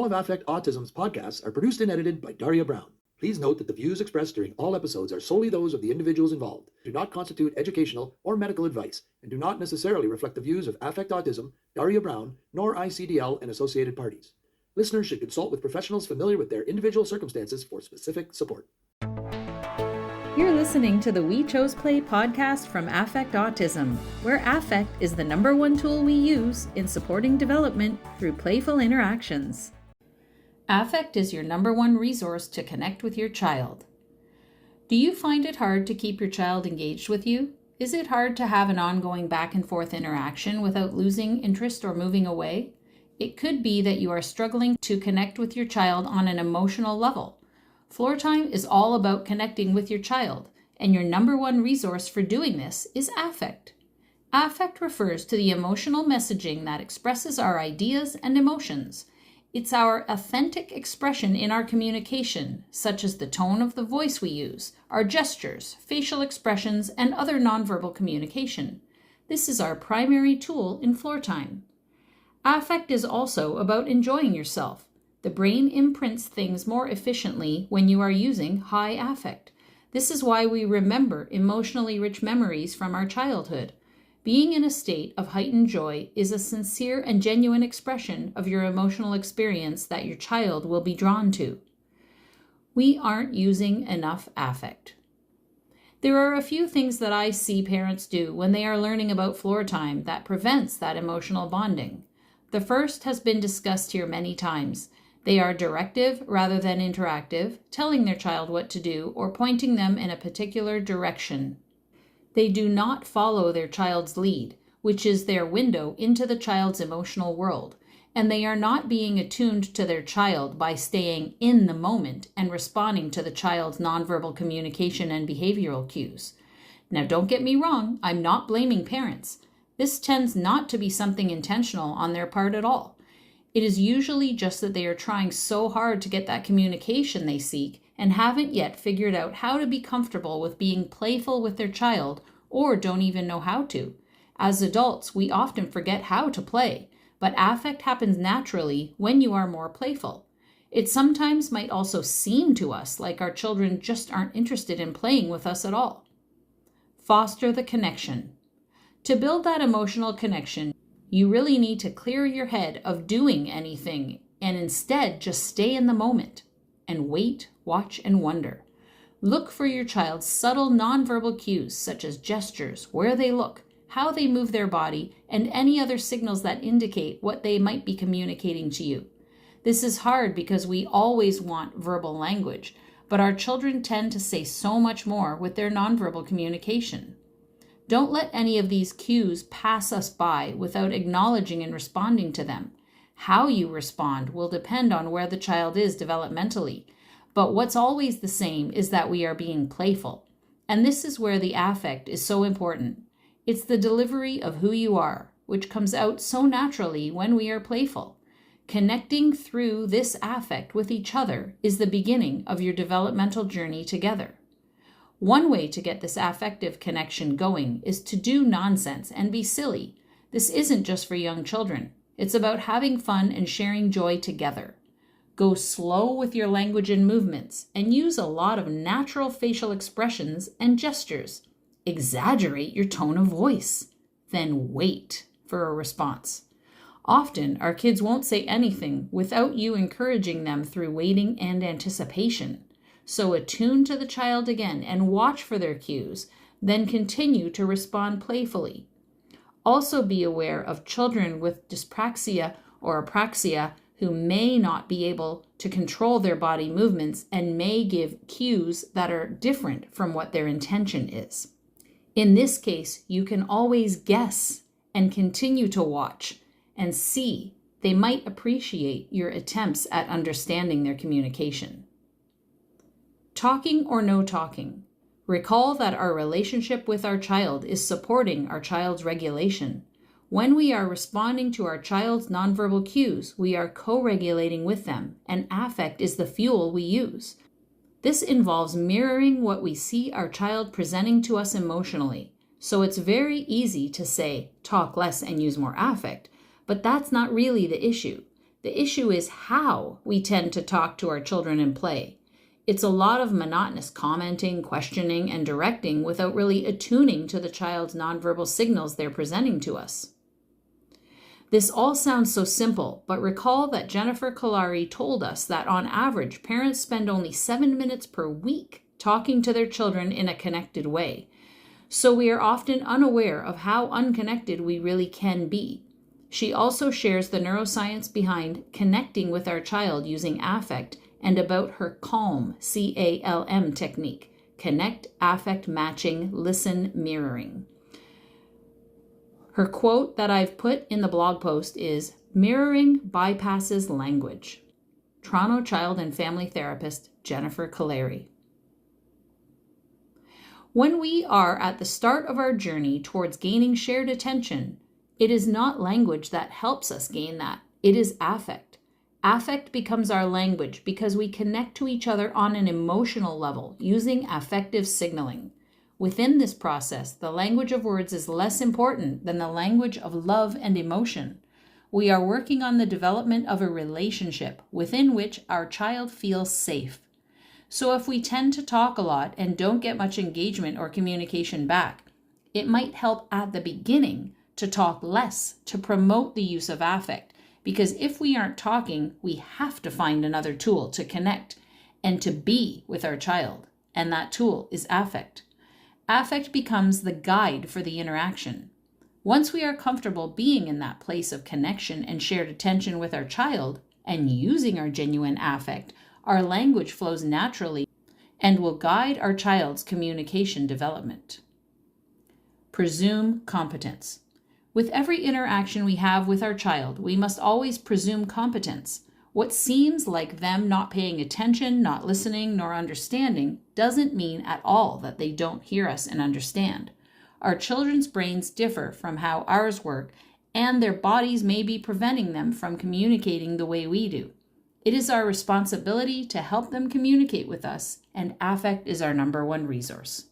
of Affect Autism's podcasts are produced and edited by Daria Brown. Please note that the views expressed during all episodes are solely those of the individuals involved, do not constitute educational or medical advice, and do not necessarily reflect the views of Affect Autism, Daria Brown, nor ICDL and associated parties. Listeners should consult with professionals familiar with their individual circumstances for specific support. You're listening to the We Chose Play podcast from Affect Autism, where affect is the number one tool we use in supporting development through playful interactions. Affect is your number one resource to connect with your child. Do you find it hard to keep your child engaged with you? Is it hard to have an ongoing back and forth interaction without losing interest or moving away? It could be that you are struggling to connect with your child on an emotional level. Floortime is all about connecting with your child, and your number one resource for doing this is affect. Affect refers to the emotional messaging that expresses our ideas and emotions. It's our authentic expression in our communication, such as the tone of the voice we use, our gestures, facial expressions, and other nonverbal communication. This is our primary tool in Floortime. Affect is also about enjoying yourself. The brain imprints things more efficiently when you are using high affect. This is why we remember emotionally rich memories from our childhood. Being in a state of heightened joy is a sincere and genuine expression of your emotional experience that your child will be drawn to. We aren't using enough affect. There are a few things that I see parents do when they are learning about Floortime that prevents that emotional bonding. The first has been discussed here many times. They are directive rather than interactive, telling their child what to do or pointing them in a particular direction. They do not follow their child's lead, which is their window into the child's emotional world, and they are not being attuned to their child by staying in the moment and responding to the child's nonverbal communication and behavioral cues. Now, don't get me wrong, I'm not blaming parents. This tends not to be something intentional on their part at all. It is usually just that they are trying so hard to get that communication they seek and haven't yet figured out how to be comfortable with being playful with their child or don't even know how to. As adults, we often forget how to play, but affect happens naturally when you are more playful. It sometimes might also seem to us like our children just aren't interested in playing with us at all. Foster the connection. To build that emotional connection, you really need to clear your head of doing anything and instead just stay in the moment and wait, watch, and wonder. Look for your child's subtle nonverbal cues such as gestures, where they look, how they move their body, and any other signals that indicate what they might be communicating to you. This is hard because we always want verbal language, but our children tend to say so much more with their nonverbal communication. Don't let any of these cues pass us by without acknowledging and responding to them. How you respond will depend on where the child is developmentally, but what's always the same is that we are being playful. And this is where the affect is so important. It's the delivery of who you are, which comes out so naturally when we are playful. Connecting through this affect with each other is the beginning of your developmental journey together. One way to get this affective connection going is to do nonsense and be silly. This isn't just for young children. It's about having fun and sharing joy together. Go slow with your language and movements and use a lot of natural facial expressions and gestures. Exaggerate your tone of voice. Then wait for a response. Often, our kids won't say anything without you encouraging them through waiting and anticipation. So attune to the child again and watch for their cues, then continue to respond playfully. Also be aware of children with dyspraxia or apraxia who may not be able to control their body movements and may give cues that are different from what their intention is. In this case, you can always guess and continue to watch and see. They might appreciate your attempts at understanding their communication. Talking or no talking. Recall that our relationship with our child is supporting our child's regulation. When we are responding to our child's nonverbal cues, we are co-regulating with them, and affect is the fuel we use. This involves mirroring what we see our child presenting to us emotionally. So it's very easy to say, talk less and use more affect, but that's not really the issue. The issue is how we tend to talk to our children in play. It's a lot of monotonous commenting, questioning, and directing without really attuning to the child's nonverbal signals they're presenting to us. This all sounds so simple, but recall that Jennifer Kalari told us that on average, parents spend only 7 minutes per week talking to their children in a connected way. So we are often unaware of how unconnected we really can be. She also shares the neuroscience behind connecting with our child using affect and about her CALM, C-A-L-M technique, connect, affect, matching, listen, mirroring. Her quote that I've put in the blog post is, "Mirroring bypasses language." Toronto child and family therapist Jennifer Kalari. When we are at the start of our journey towards gaining shared attention, it is not language that helps us gain that. It is affect. Affect becomes our language because we connect to each other on an emotional level using affective signaling. Within this process, the language of words is less important than the language of love and emotion. We are working on the development of a relationship within which our child feels safe. So if we tend to talk a lot and don't get much engagement or communication back, it might help at the beginning to talk less to promote the use of affect, because if we aren't talking, we have to find another tool to connect and to be with our child, and that tool is affect. Affect becomes the guide for the interaction. Once we are comfortable being in that place of connection and shared attention with our child and using our genuine affect, our language flows naturally and will guide our child's communication development. Presume competence. With every interaction we have with our child, we must always presume competence. What seems like them not paying attention, not listening, nor understanding doesn't mean at all that they don't hear us and understand. Our children's brains differ from how ours work, and their bodies may be preventing them from communicating the way we do. It is our responsibility to help them communicate with us, and affect is our number one resource.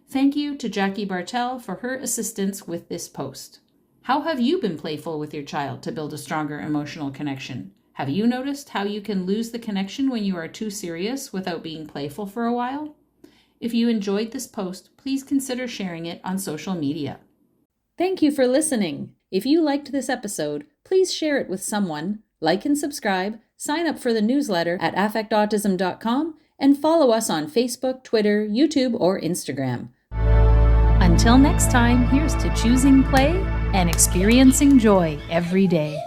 Thank you to Jackie Bartel for her assistance with this post. How have you been playful with your child to build a stronger emotional connection? Have you noticed how you can lose the connection when you are too serious without being playful for a while? If you enjoyed this post, please consider sharing it on social media. Thank you for listening. If you liked this episode, please share it with someone, like and subscribe, sign up for the newsletter at affectautism.com, and follow us on Facebook, Twitter, YouTube, or Instagram. Until next time, here's to choosing play and experiencing joy every day.